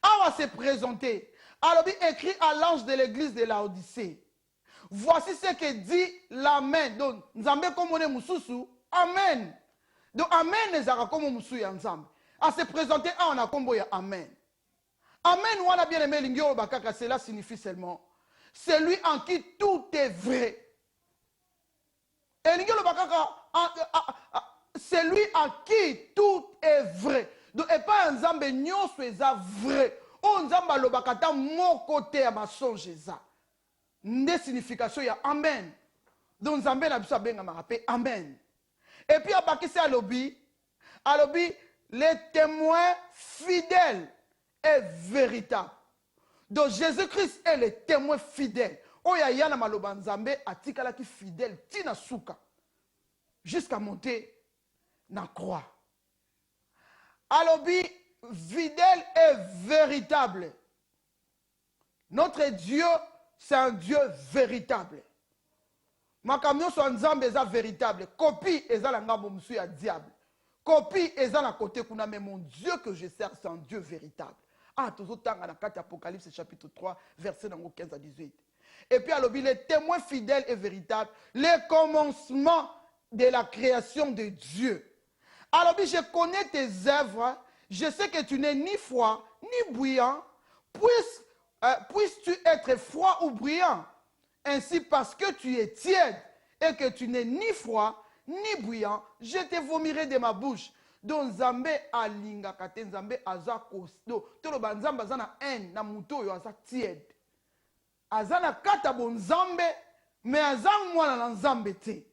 On va se présenter. Alors, écrit à l'ange de l'église de Laodicée. Voici ce que dit l'Amen. Donc, Nzambe comme on est Moussousou, Amen. Donc, Amen, les Arabes comme Moussou et Nzambe. À se présenter, on a combo ya Amen. Amen, wana bien aimé lingio bakaka, cela signifie seulement celui en qui tout est vrai. Et lingio bakaka, celui en qui tout est vrai. Donc, et pas un nzambe nyonso eza vrai. O nzamba lo bakata mon côté à mensonge eza. Nde signification ya amen. Donc nzambe na biso benga marape amen. Et puis abakisi alobi les témoins fidèles est véritable. Donc Jésus-Christ est le témoin fidèle. Oya yana maloba nzambe atikala ki fidèle tina suka jusqu'à monter na croix. Alobi fidèle et véritable. Notre Dieu c'est un Dieu véritable. Makamyo so nzambe eza véritable. Copie eza la ngambo musu ya diable. Copie eza na côté kuna mais mon Dieu que je sers c'est un Dieu véritable. Ah, tout autant dans la carte Apocalypse chapitre 3, verset 15 à 18. Et puis, alors, les témoins fidèles et véritables, les commencements de la création de Dieu. Alors, je connais tes œuvres, je sais que tu n'es ni froid, ni bruyant. Puisses-tu être froid ou bruyant? Ainsi, parce que tu es tiède et que tu n'es ni froid, ni bruyant, je te vomirai de ma bouche. Donc, Nzambe alinga kate Nzambe aza kosto. Toloba Nzambe aza na haine, na muto yo aza tiède. Aza na kata bon Nzambe, mais aza mwana na Nzambe te.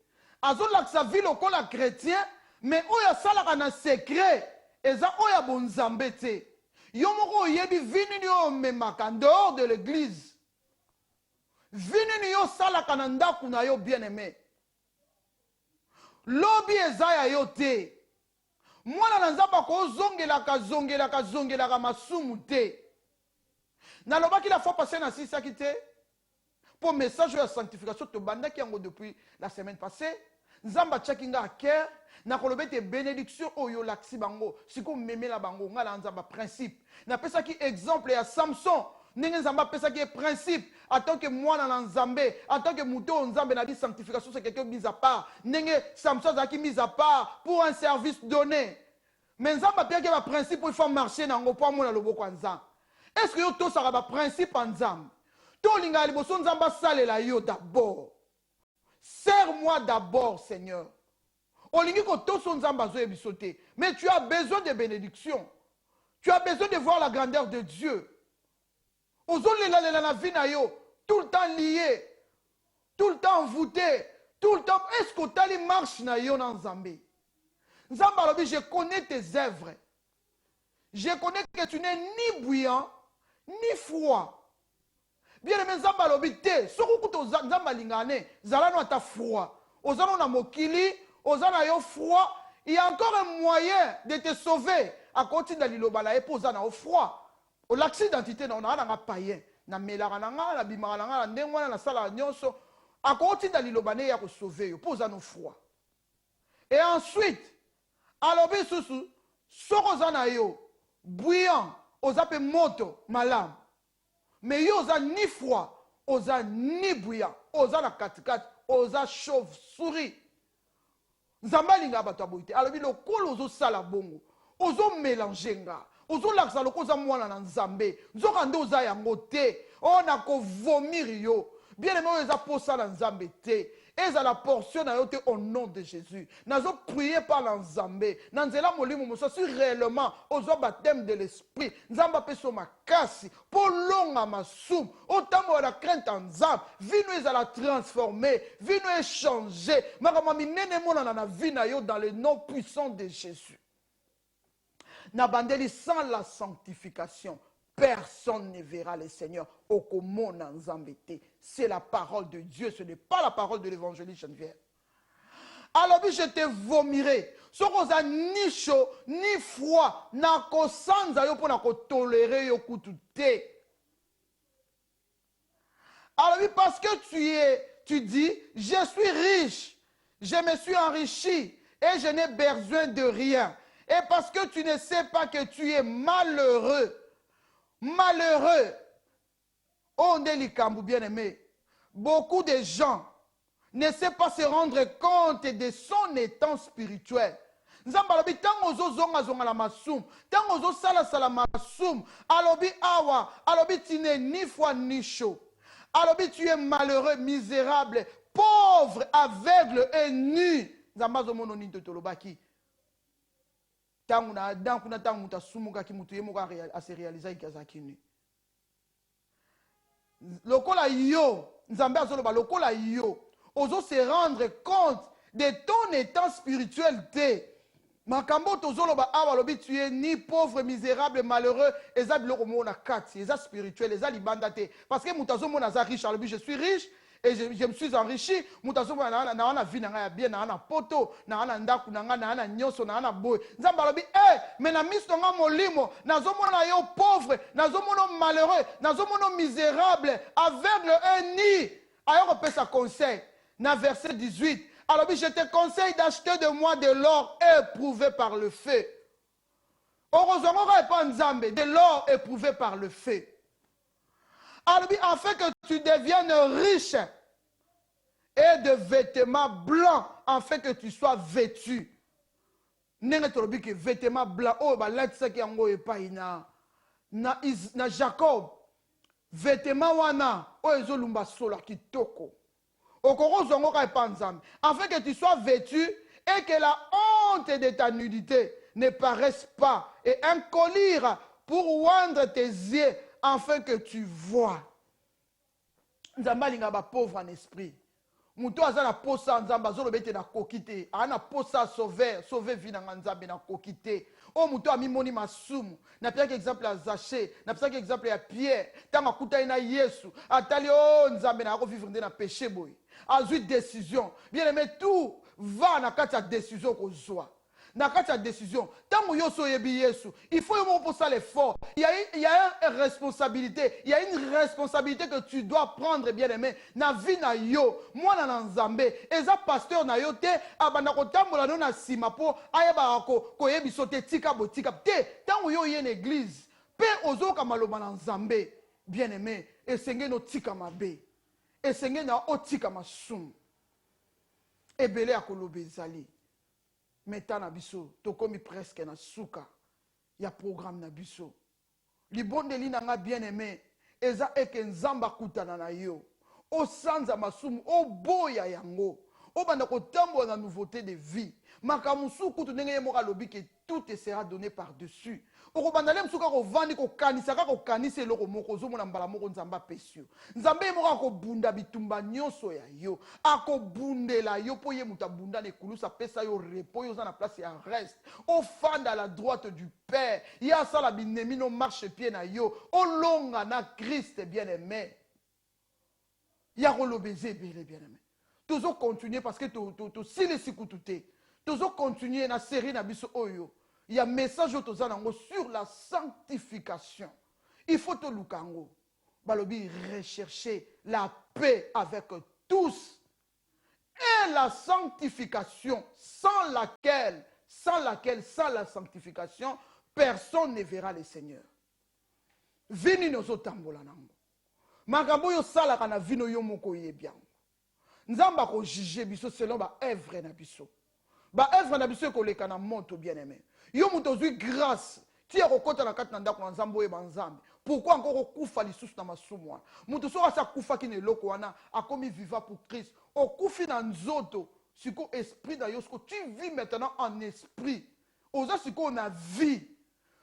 Azo laksa vie lokola chrétien, mais oyo asalaka na secret, eza oyo bon Nzambe te. Yo moko oyebi vini ni yo memaka en dehors de l'église. Vini ni yo salaka na ndaku na yo bien-aimé. Lobi eza ya yo te. Mwana na Nzambe zongelaka masumu te. Nalobaki la fois passée na sisaki te. Pour message de la sanctification, to bandaki yango depuis la semaine passée. Nzamba tchakinga à cœur. Na kolobe te bénédiction oyo laksi bango. Siko meme la bango. Nga la Nzamba principe. Na pesa ki exemple ya Samson. Nenge Nzamba pesa ki principe. En tant que moi dans Nzambe. En tant que mouton Nzambe na dit sanctification c'est quelque chose mis à part. Nenge Samson zaki mis à part pour un service donné. Mais Nzamba pia ki ba principe pour faire marcher na ngo po mona loboko Nzamba. Est-ce que yo to sara ba principe en Nzamba? To linga liboso Nzamba salela yo d'abord. Serre-moi d'abord, Seigneur. Olingi ko to son Nzamba zo ebisote. Mais tu as besoin de bénédiction. Tu as besoin de voir la grandeur de Dieu. Ozo lela na vie na yo, tout le temps lié, tout le temps envoûté, tout le temps. Est-ce que tu marche na yo na Nzambe? Nzamba lobi, je connais tes œuvres. Je connais que tu n'es ni bruyant, ni froid. Bien aimé Nzamba lobi te, soko kuto Nzamba lingane, zalano ata froid. Ozano na mokili, ozana yo froid, il y a encore un moyen de te sauver. À côté de liloba la epozana au froid. Au l'accidentité on a un païen, na melaka na nga, na bimaka na nga, na ndengwana na sala nyonso. À côté de liloba ne ya ko sauver yo, pozana froid. Et ensuite, alobi susu, soko zana yo, bouillant, ozape moto, malam. Mais yo oza ni froid, oza ni bouillant, oza na katikat, oza chauve-souris. Nzamba linga bato aboite. Alobi lokolo ozo sala bongo, ozo mélanger nga, ozo laksa loko oza mwana na Nzambe, nzoka nde oza yango te, ona ko vomir yo. Bien aimé oza posa na Nzambe te. Eza la portion na yo te au nom de Jésus. Nazo prier par l'Nzambe. Nanzela molimo moso si réellement ozo baptême de l'esprit. Nzamba peso makasi pour longa masum. Otamo la crainte en Nzambe. Vino eza la transformer, vino échanger. Makama minene mona na vie na yo dans le nom puissant de Jésus. Nabandeli sans la sanctification. Personne ne verra le Seigneur. Okomona Nzambete. C'est la parole de Dieu. Ce n'est pas la parole de l'évangéliste Geneviève. Alors je te vomirai. Sokoza ni chaud, ni froid. Nako sanza yo pour nako tolérer yo kutute. Alors parce que tu dis, je suis riche. Je me suis enrichi. Et je n'ai besoin de rien. Et parce que tu ne sais pas que tu es malheureux. Malheureux. On est bien aimé. Beaucoup de gens ne savent pas se rendre compte de son état spirituel. Nzambalobi tango zo zonga zonga la masum, tango zo sala sala masum, alobi awa, alobi tu n'es ni froid ni chaud. Alobi tu es malheureux, misérable, pauvre, aveugle et nu. Nzambazo mono ni totolobaki. Tango na dan kuna tango muta sumuka ki mutu yemo ka se réaliser ikazaki ni. Lokola yo, Nzambe azoloba lokola yo, ozo se rendre compte de ton état spirituel te. Makambo tozoloba awa lobi tu es ni pauvre, misérable, malheureux, eza biloko mona kati, eza spirituel, eza libanda te. Parce que mutazo mona za riche, alobi je suis riche et je me suis enrichi, mutazo mona na wana vie na nga ya bien, na wana poto, na wana ndaku na nga, na wana nyoso, na wana boy. Nzamba alobi mais na misto nga molimo, nazo mona yo pauvre, nazo mona malheureux, nazo mona misérable, aveugle et ni. Ayo pesa conseil, na verset 18. Alors, je te conseille d'acheter de moi de l'or éprouvé par le feu. Heureusement, de l'or éprouvé par le feu. Alors, afin que tu deviennes riche et de vêtements blancs, afin que tu sois vêtu. ndenge tolobi ke vêtement blanc oyo balatisaki yango epai na Jacob, vêtement wana oyo ezolumba solo ya kitoko okokozwa ngo ka epai Nzambe afin que tu sois vêtu et que la honte de ta nudité ne paraisse pas, et un collier pour oindre tes yeux afin que tu vois. Nzambe alinga ba pauvre en esprit. Muto aza na posa Nzambe azolobete na kokite, ana posa sauver vie na Nzambe na kokite. O muto amimoni masumu. Na pia exemple ya Zaché, na pia exemple ya Pierre, tanga kuta ina Yesu, atali o Nzambe na ko vivre na péché boy. Azui décision. Bien aimé, tout va na kati ya décision kozwa. Na kati ya décision, tango yoso yebi Yesu, il faut yemo pour ça l'effort. Il y a une responsabilité, il y a une responsabilité que tu dois prendre, bien aimé. Na vie na yo, moi na Nzambe, eza pasteur na yo te, abanda ko tambola no na sima po ayeba ko yebi sote tika botika te. Tango yo ye l'église, pe ozoka maloba na Nzambe, bien aimé, esenge no tika mabe. Esenge na otika masum. Ebele akolobe ezali. Maintenant na biso tokomi presque na suka ya programme na biso libondeli na nga bien aimé eza eke Nzamba kutana na yo osanza masumu oboya yango obanda kotambola na nouveauté de vie makamusu kutu ndenge ye moko alobi ke tout te sera donné par dessus okobanda le musuka kovandi kokanisaka kokanisa eloko moko ozomona mbala moko Nzambe apesi yo Nzambe ye moko akobunda bitumba nyonso ya yo akobundela yo mpo ye moto abunda na ekulusu apesa yo repos yo oza na place ya reste ofanda à la droite du Père ye asala binemi no marche pied na yo olonga na Christ bien aimé ya koloba eza ebele bien aimé tozo continuer parce que tosilisi kutu te tozo continuer na série na biso oyo. Il y a un message sur la sanctification. Il faut te lukango. Balobi rechercher la paix avec tous. Et la sanctification, sans la sanctification, personne ne verra le Seigneur. Vini nozo tambola nango. Makambo yo sala kana vino yo moko yebia. Nzamba ko juger biso selon ba œuvre na biso. Ba œuvre na biso ko leka na monto bien aimé. Yo muto zui grâce. Ti ya kokota na kati na ndako na Nzambe oye banzambe. Pourquoi encore kufa lisusu na masumu wana? Muto so asa kufa ki ne loko wana akomi vivant pour Christ. O kufi na nzoto siko esprit na yo siko tu vis maintenant en esprit. Oza siko na vie.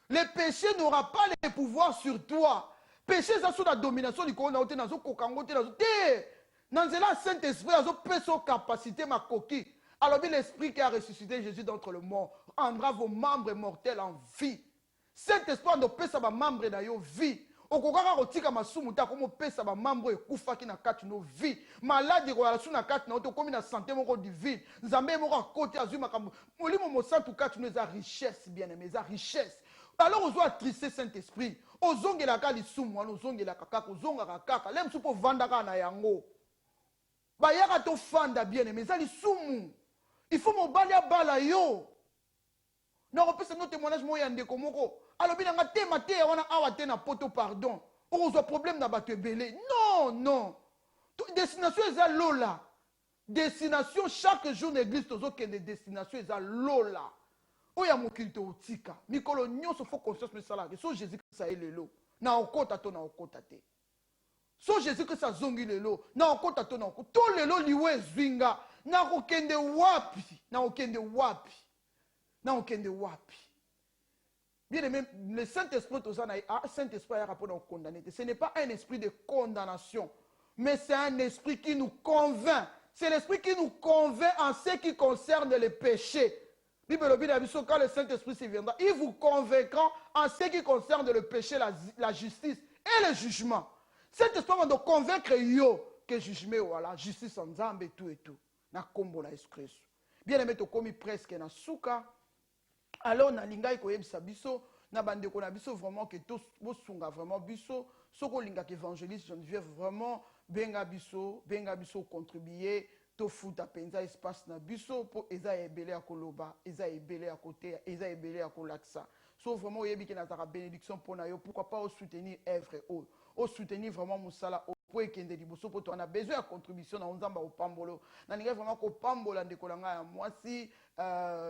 Le péché n'aura pas le pouvoir sur toi. Péché ça sous la domination du corona ote nazo kokango te nazo te. Nanzela Saint-Esprit azo peso capacité ma coquille. Alors bien l'esprit qui a ressuscité Jésus d'entre les morts rendra vos membres mortels en vie. Saint-Esprit no pesa ba membre na yo vie. Okokaka kotika masumu ta komo pesa ba membre ekufaki na kati no vie. Malade ko ala suna kati na oto komi na santé moko divine. Nzambe moko akote azui makambo. Molimo mo santu kati no za richesse bien aimé, za richesse. Alors ozo attrister Saint-Esprit. Ozongela ka lisumu wana ozongela kaka ozonga kaka. Lem supo vanda ka na yango. Ba yaka to fanda bien aimé, za lisumu. Il faut mobali bala yo. Non, on peut se noter témoignage moyen de komoko. Alors bien nga te mate wana awate na poto pardon. Ozo problème na bato belé. Non, non. Destination est à lola. Destination chaque jour l'église tozo que des destinations est à lola. Oya mokilito otika. Mikolo nyonso faut conscience me sala. So Jésus Christ a lelo. Na okota to na okota te. So Jésus Christ a zongi lelo. Na okota to na okota. To lelo liwe zwinga. Na okende wapi. Na okende wapi. Na okende wapi. Bien aimé, le Saint-Esprit, Saint-Esprit a rapport à condamner. Ce n'est pas un esprit de condamnation, mais c'est un esprit qui nous convainc. C'est l'esprit qui nous convainc en ce qui concerne les péchés. Quand le Saint-Esprit se viendra, il vous convaincra en ce qui concerne le péché, la justice et le jugement. Saint-Esprit va nous convaincre que jugement, voilà, justice en Zambe et tout et tout. Na kombo na Christ. Bien aimé, to komi presque na souka. Alors na linga ko yebisa biso na bande ko na biso vraiment que tous bosunga vraiment biso soko linga évangéliste Geneviève vraiment benga biso contribuer to futa penza espace na biso pour eza ebele ya koloba eza ebele ya côté eza ebele ya kolaksa so vraiment yebi que na ta bénédiction pour na yo pourquoi pas au soutenir œuvre au soutenir vraiment musala po ekende liboso po to on a besoin de contribution na nzamba au pambolo na ninga vraiment ko pambola ndeko langa ya mwasi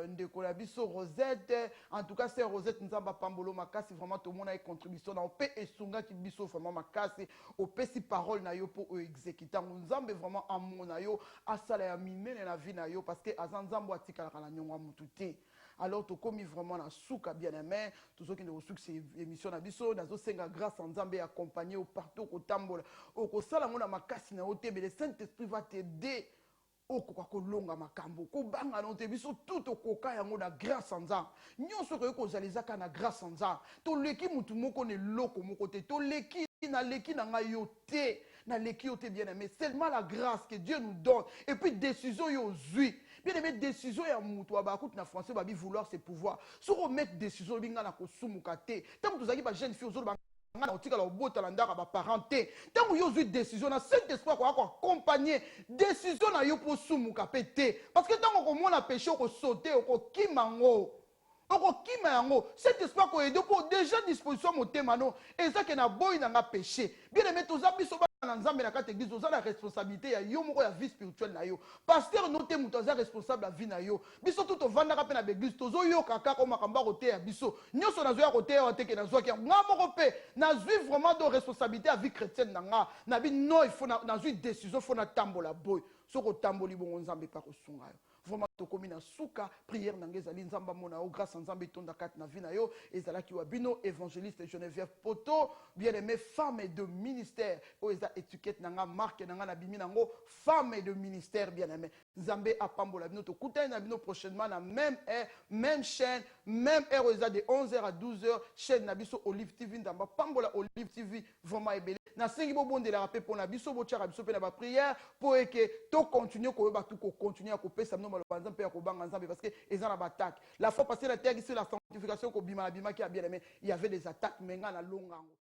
ndeko la biso Rosette en tout cas c'est Rosette nzamba pambolo makasi vraiment tout monde a contribution na pe esunga ki biso vraiment makasi au pesi parole na yo po exécuter nzambe vraiment amour na yo asala ya minene na vie na yo parce que azanzambo atikala kana nyonga mutu te. Alors tu commis vraiment na souka bien aimé tous ceux qui ne reçu ces émissions na biso nazo senga grâce en nzambe accompagné au partout ko tambola au ko sala mona makasi na ote le Saint-Esprit va t'aider okoka kolonga makambo kobanga na te biso tout okoka yango na grâce nzambe nyonso ko kozalizaka na grâce nzambe to leki mutu moko ne loko moko te to leki na nga yo te na leki yo te bien aimé seulement la grâce que Dieu nous donne et puis décision yo zui bien aimé décision ya mutu abakuti na français babi vouloir c'est pouvoir so remettre décision binga na kosumuka te tant tozaki ba jeune fille ozolo na otika la obota la ndaka ba parenté tant yo zui décision na Saint-Esprit ko accompagner décision na yo po sumuka pété parce que tant ko mona péché ko sauter ko kimango okokima yango cet esprit ko aider pour déjà disposition motema no ezake na boy na nga péché bien aimé toza biso na nzambe na kati église oza la responsabilité ya yo moko ya vie spirituelle na yo pasteur no te muto aza responsable ya vie na yo biso tout ovandaka pe na église tozo yoka kaka makambo kote ya biso nyonso nazo ya kote ya teke nazo ki nga moko pe nazwi vraiment de responsabilité ya vie chrétienne na nga na bi no il faut nazwi décision faut na tambola boy soko tamboli bongo nzambe pa kosunga yo vraiment tokomi na suka prière na ngezali nzamba mona o grâce nzambe tonda kat na vie na yo ezalaki wabino évangéliste Geneviève Poto bien aimé femme de ministère o eza étiquette nanga marque nanga na bimi nango femme de ministère bien aimé nzambe apambola bino to kutana na bino prochainement na même heure même chaîne même heure eza de 11h à 12h chaîne na biso Olive TV nzamba pambola Olive TV vraiment ebele na sengi bo bondela rapé pour na biso bo tchara biso pe na ba prière pour que to continuer ko ba tout ko continuer à couper ça no nzambe ya kobanga nzambe parce que eza na battaque la fois passée la terre ici la sanctification ko bima bima qui a bien aimé il y avait des attaques menga na longango